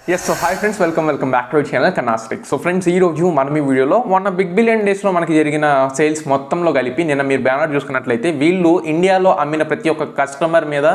Yes, so hi friends, welcome back to our channel Kanna. So friends, ఈ రోజు మనం ఈ వీడియోలో మొన్న బిగ్ బిలియన్ డేస్ లో మనకి జరిగిన సేల్స్ మొత్తంలో కలిపి నిన్న మీరు బ్యానర్ చూసుకున్నట్లయితే వీళ్ళు ఇండియాలో అమ్మిన ప్రతి ఒక్క కస్టమర్ మీద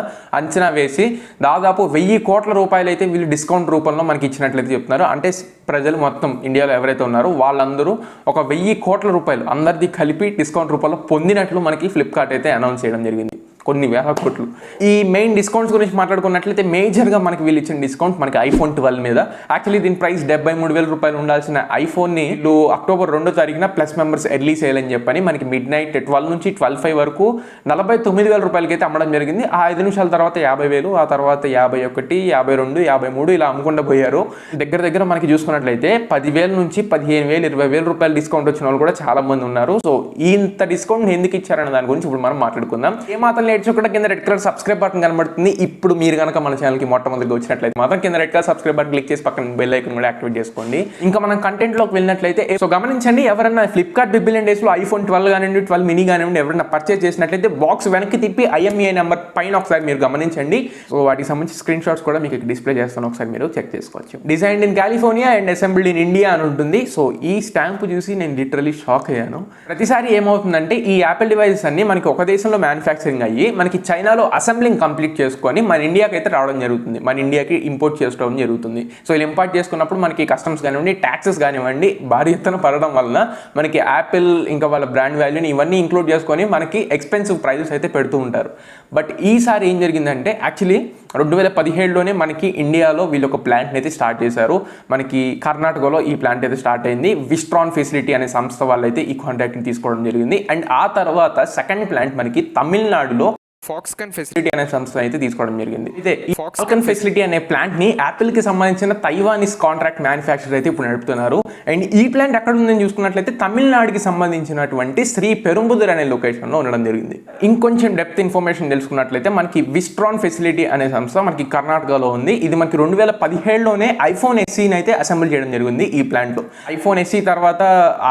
అంచనా వేసి దాదాపు 1000 కోట్ల రూపాయలు అయితే వీళ్ళు డిస్కౌంట్ రూపంలో మనకి ఇచ్చినట్లయితే చెప్తున్నారు. అంటే ప్రజలు మొత్తం ఇండియాలో ఎవరైతే ఉన్నారో వాళ్ళందరూ ఒక 1000 కోట్ల రూపాయలు అందరిది కలిపి డిస్కౌంట్ రూపంలో పొందినట్లు మనకి ఫ్లిప్కార్ట్ అయితే అనౌన్స్ చేయడం జరిగింది. కొన్ని వేల కోట్లు. ఈ మెయిన్ డిస్కౌంట్స్ గురించి మాట్లాడుకున్నట్లయితే మేజర్గా మనకి వీళ్ళు ఇచ్చిన డిస్కౌంట్ మనకి ఐఫోన్ 12 మీద. యాక్చువల్లీ దీని ప్రైస్ 73,000 రూపాయలు ఉండాల్సిన ఐఫోన్ని వీళ్ళు అక్టోబర్ 2వ తారీఖున ప్లస్ మెంబర్స్ ఎర్లీ సేల్ అని చెప్పని మనకి మిడ్ నైట్ 12 నుంచి 12:05 వరకు 49,000 రూపాయలకి అయితే అమ్మడం జరిగింది. ఆ 5 నిమిషాల తర్వాత 50,000, ఆ తర్వాత 51, 52, 53 ఇలా అమ్ముకుంటూ పోయారు. దగ్గర మనకి చూసుకున్నట్లయితే 10,000 నుంచి 15,000, 20,000 రూపాయలు డిస్కౌంట్ వచ్చిన వాళ్ళు కూడా చాలా మంది ఉన్నారు. సో ఇంత డిస్కౌంట్ ఎందుకు ఇచ్చారనే దాని గురించి ఇప్పుడు మనం మాట్లాడుకుందాం. ఏమాత్రం కూడా కింద రెడ్ కలర్ సబ్స్క్రైబ్ బటన్ కనబడుతుంది. ఇప్పుడు మీరు కనుక మన ఛానల్కి మొట్టమొదటిగా వచ్చినట్లయితే మాత్రం కింద red colour subscribe button click చేసి పక్కన బెల్ ఐకాన్ కూడా యాక్టివేట్ చేసుకోండి. ఇంకా మనం కంటెంట్ లోకి వెళ్ళినట్లయితే సో గమనించండి, ఎవరైనా ఫ్లిప్కార్ట్ బిగ్ బిలియన్ డేస్ లో ఐఫోన్ 12 కానివ్వండి, 12 మినీ కానివ్వండి ఎవరైనా పర్చేస్ చేసినట్లయితే బాక్స్ వెనక్కి తిప్పి IMEI నెంబర్ పైన ఒకసారి మీరు గమనించండి. సో వాటికి సంబంధించి స్క్రీన్ షాట్స్ కూడా మీకు డిస్ప్లే చేస్తాను, ఒకసారి మీరు చెక్ చేసుకోవచ్చు. Designed in California and assembled in India అని ఉంటుంది. సో ఈ స్టాంప్ చూసి నేను లిటరలీ షాక్ అయ్యాను. ప్రతిసారి ఏమవుతుందంటే ఈ యాపిల్ డివైసెస్ అన్ని మనకి ఒక దేశంలో మ్యానుఫ్యాక్చరింగ్ అయ్యి మనకి చైనాలో అసెంబ్లింగ్ కంప్లీట్ చేసుకొని మన ఇండియాకి అయితే రావడం జరుగుతుంది, మన ఇండియాకి ఇంపోర్ట్ చేసుకోవడం జరుగుతుంది. సో ఇలా ఇంపోర్ట్ చేసుకున్నప్పుడు మనకి కస్టమ్స్ కానివ్వండి, ట్యాక్సెస్ కానివ్వండి భారీ ఎత్తున పడడం వలన మనకి యాపిల్ ఇంకా వాళ్ళ బ్రాండ్ వాల్యూని ఇవన్నీ ఇంక్లూడ్ చేసుకొని మనకి ఎక్స్పెన్సివ్ ప్రైజెస్ అయితే పెడుతూ ఉంటారు. బట్ ఈసారి ఏం జరిగిందంటే యాక్చువల్లీ 2017లోనే మనకి ఇండియాలో వీళ్ళు ఒక ప్లాంట్ని అయితే స్టార్ట్ చేశారు. మనకి కర్ణాటకలో ఈ ప్లాంట్ అయితే స్టార్ట్ అయింది. విస్ట్రాన్ ఫెసిలిటీ అనే సంస్థ వాళ్ళు అయితే ఈ కాంట్రాక్ట్ని తీసుకోవడం జరిగింది. అండ్ ఆ తర్వాత సెకండ్ ప్లాంట్ మనకి తమిళనాడులో ఫాక్స్కాన్ ఫెసిలిటీ అనే సంస్థ అయితే తీసుకోవడం జరిగింది. అయితే ఈ ఫాక్స్కాన్ ఫెసిలిటీ అనే ప్లాంట్ ని యాపిల్ కి సంబంధించిన తైవానీస్ కాంట్రాక్ట్ మ్యానుఫ్యాక్చర్ అయితే ఇప్పుడు నడుపుతున్నారు. అండ్ ఈ ప్లాంట్ ఎక్కడ ఉందని చూసుకున్నట్లయితే తమిళనాడుకి సంబంధించినటువంటి శ్రీ పెరుంబుదర్ అనే లొకేషన్ లో ఉండడం జరిగింది. ఇంకొంచెం డెప్త్ ఇన్ఫర్మేషన్ తెలుసుకున్నట్లయితే మనకి విస్ట్రాన్ ఫెసిలిటీ అనే సంస్థ మనకి కర్ణాటకలో ఉంది. ఇది మనకి 2017లోనే ఐఫోన్ SEని అయితే అసెంబ్ల్ చేయడం జరిగింది ఈ ప్లాంట్ లో. ఐఫోన్ SE తర్వాత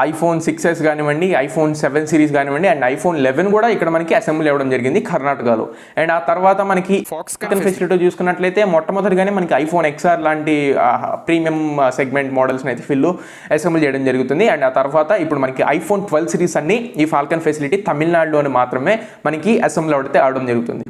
ఐఫోన్ 6s కానివ్వండి, ఐఫోన్ 7 సిరీస్ కానివ్వండి అండ్ ఐఫోన్ 11 కూడా ఇక్కడ మనకి అసెంబ్ల్ అవ్వడం జరిగింది కర్ణాటక. అండ్ ఆ తర్వాత మనకి ఫాక్స్కాన్ ఫెసిలిటీ చూసుకున్నట్లయితే మొట్టమొదటిగానే మనకి ఐఫోన్ XR లాంటి ప్రీమియం సెగ్మెంట్ మోడల్స్ అయితే ఫిల్లు అసెంబ్ల్ చేయడం జరుగుతుంది. అండ్ ఆ తర్వాత ఇప్పుడు మనకి ఐఫోన్ 12 సిరీస్ అన్ని ఈ ఫాల్కన్ ఫెసిలిటీ తమిళనాడులోనే మాత్రమే మనకి అసెంబ్ల్ అవడం జరుగుతుంది.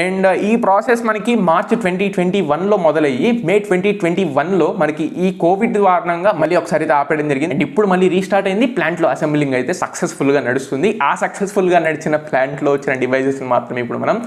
అండ్ ఈ ప్రాసెస్ మనకి మార్చ్ 2021లో మొదలయ్యి మే 2021లో మనకి ఈ కోవిడ్ కారణంగా మళ్ళీ ఒకసారి అయితే ఆపేయడం జరిగింది. అండ్ ఇప్పుడు మళ్ళీ రీస్టార్ట్ అయింది. ప్లాంట్లో అసెంబ్లింగ్ అయితే సక్సెస్ఫుల్గా నడుస్తుంది. ఆ సక్సెస్ఫుల్గా నడిచిన ప్లాంట్లో వచ్చిన డివైజెస్ మాత్రమే ఇప్పుడు మనం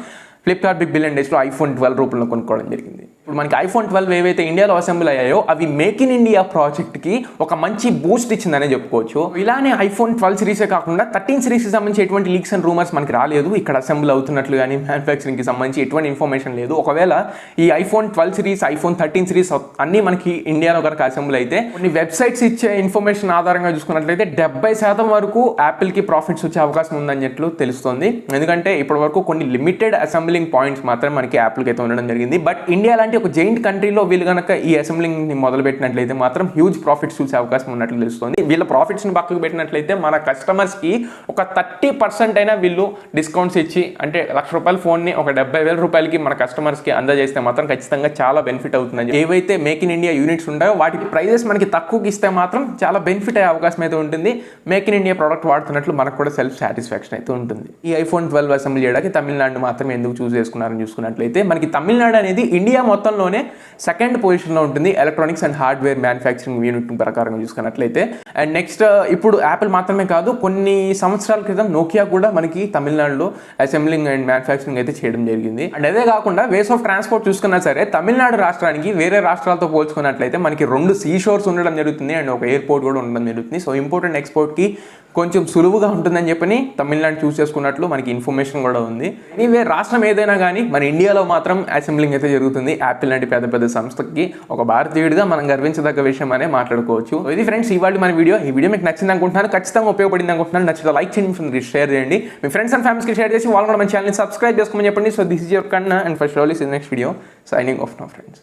ఫ్లిప్కార్ట్ బిగ్ బిలియన్ డేస్లో ఐఫోన్ 12 రూపంలో కొనుక్కోవడం జరిగింది. ఇప్పుడు మనకి ఐఫోన్ 12 ఏవైతే ఇండియాలో అసెంబ్ల్ అయ్యాయో అవి మేక్ ఇన్ ఇండియా ప్రాజెక్ట్కి ఒక మంచి బూస్ట్ ఇచ్చిందనే చెప్పుకోవచ్చు. ఇలానే ఐఫోన్ 12 సిరీసే కాకుండా 13 సిరీస్కి సంబంధించి ఎటువంటి లీక్స్ అండ్ రూమర్స్ మనకి రాలేదు. ఇక్కడ అసెంబ్ల్ అవుతున్నట్లు కానీ మ్యానుఫ్యాక్చరింగ్కి సంబంధించి ఎటువంటి ఇన్ఫర్మేషన్ లేదు. ఒకవేళ ఈ ఐఫోన్ 12 సిరీస్, ఐఫోన్ 13 సిరీస్ అన్నీ మనకి ఇండియాలో కనుక అసెంబ్ల్ అయితే కొన్ని వెబ్సైట్స్ ఇచ్చే ఇన్ఫర్మేషన్ ఆధారంగా చూసుకున్నట్లయితే 70% వరకు యాపిల్కి ప్రాఫిట్స్ వచ్చే అవకాశం ఉందన్నట్లు తెలుస్తుంది. ఎందుకంటే ఇప్పటి వరకు కొన్ని లిమిటెడ్ అసెంబ్లింగ్ పాయింట్స్ మాత్రమే మనకి యాపిల్కి అయితే ఉండడం జరిగింది. బట్ ఇండియా లాంటి ఒక జైంట్ కంట్రీలో వీళ్ళు కనుక ఈ అసెంబ్లింగ్ ని మొదలు పెట్టినట్లయితే మాత్రం హ్యూజ్ ప్రాఫిట్స్ చూసే అవకాశం ఉన్నట్లు తెలుస్తుంది. వీళ్ళ ప్రాఫిట్స్ ని పక్కకు పెట్టినట్లయితే మన కస్టమర్స్ కి ఒక 30% అయినా వీళ్ళు డిస్కౌంట్స్ ఇచ్చి, అంటే ₹1,00,000 ఫోన్ ని ఒక 70,000 రూపాయలకి మన కస్టమర్స్ కి అందజేస్తే మాత్రం ఖచ్చితంగా చాలా బెనిఫిట్ అవుతుంది. ఏవైతే మేక్ ఇన్ ఇండియా యూనిట్స్ ఉంటాయో వాటికి ప్రైజెస్ మనకి తక్కువకి ఇస్తే మాత్రం చాలా బెనిఫిట్ అయ్యే అవకాశం అయితే ఉంటుంది. మేక్ ఇన్ ఇండియా ప్రోడక్ట్ వాడుతున్నట్లు మనకు కూడా సెల్ఫ్ సాటిస్ఫాక్షన్ అయితే ఉంటుంది. ఈ ఐఫోన్ 12 అసెంబ్లీ చేయడానికి తమిళనాడు మాత్రమే ఎందుకు చూస్ చేసుకున్నారని చూసుకున్నట్లయితే మనకి తమిళనాడు అనేది ఇండియా మొత్తంలోనే సెకండ్ పొజిషన్లో ఉంటుంది electronics and hardware manufacturing unit ప్రకారంగా చూసుకున్నట్లయితే. అండ్ నెక్స్ట్ ఇప్పుడు యాపిల్ మాత్రమే కాదు, కొన్ని సంవత్సరాల క్రితం నోకియా కూడా మనకి తమిళనాడులో అసెంబ్లింగ్ అండ్ మ్యానుఫ్యాక్చరింగ్ అయితే చేయడం జరిగింది. అండ్ అదే కాకుండా వేస్ ఆఫ్ ట్రాన్స్పోర్ట్ చూసుకున్నా సరే తమిళనాడు రాష్ట్రానికి వేరే రాష్ట్రాలతో పోల్చుకున్నట్లయితే మనకి 2 సీ షోర్స్ ఉండడం జరుగుతుంది అండ్ ఒక ఎయిర్పోర్ట్ కూడా ఉండడం జరుగుతుంది. సో ఇంపోర్ట్ అండ్ ఎక్స్పోర్ట్కి కొంచెం సులువుగా ఉంటుందని చెప్పని తమిళనాడు చూస్ చేసుకున్నట్లు మనకి ఇన్ఫర్మేషన్ కూడా ఉంది. ఎనీవే రాష్ట్రం ఏదైనా కానీ మన ఇండియాలో మాత్రం అసెంబ్లింగ్ అయితే జరుగుతుంది. యాపిల్ లాంటి పెద్ద సంస్థకి ఒక భారతీయుడిగా మనం గర్వించదగ్గ విషయం అనే మాట్లాడుకోవచ్చు. ఇది ఫ్రెండ్స్ ఇవాళ మన వీడియో. ఈ వీడియో మీకు నచ్చింది అనుకుంటున్నాను, ఖచ్చితంగా ఉపయోగపడింది అనుకుంటున్నాను. నచ్చితే లైక్ చేయండి, షేర్ చేయండి, మీ ఫ్రెండ్స్ అండ్ ఫ్యామిలీస్కి షేర్ చేసి వాళ్ళు కూడా మన ఛానల్ని సబ్స్క్రైబ్ చేసుకోమని చెప్పండి. సో దిస్ ఇస్ యువర్ కన్నా and first all is next video signing off now friends.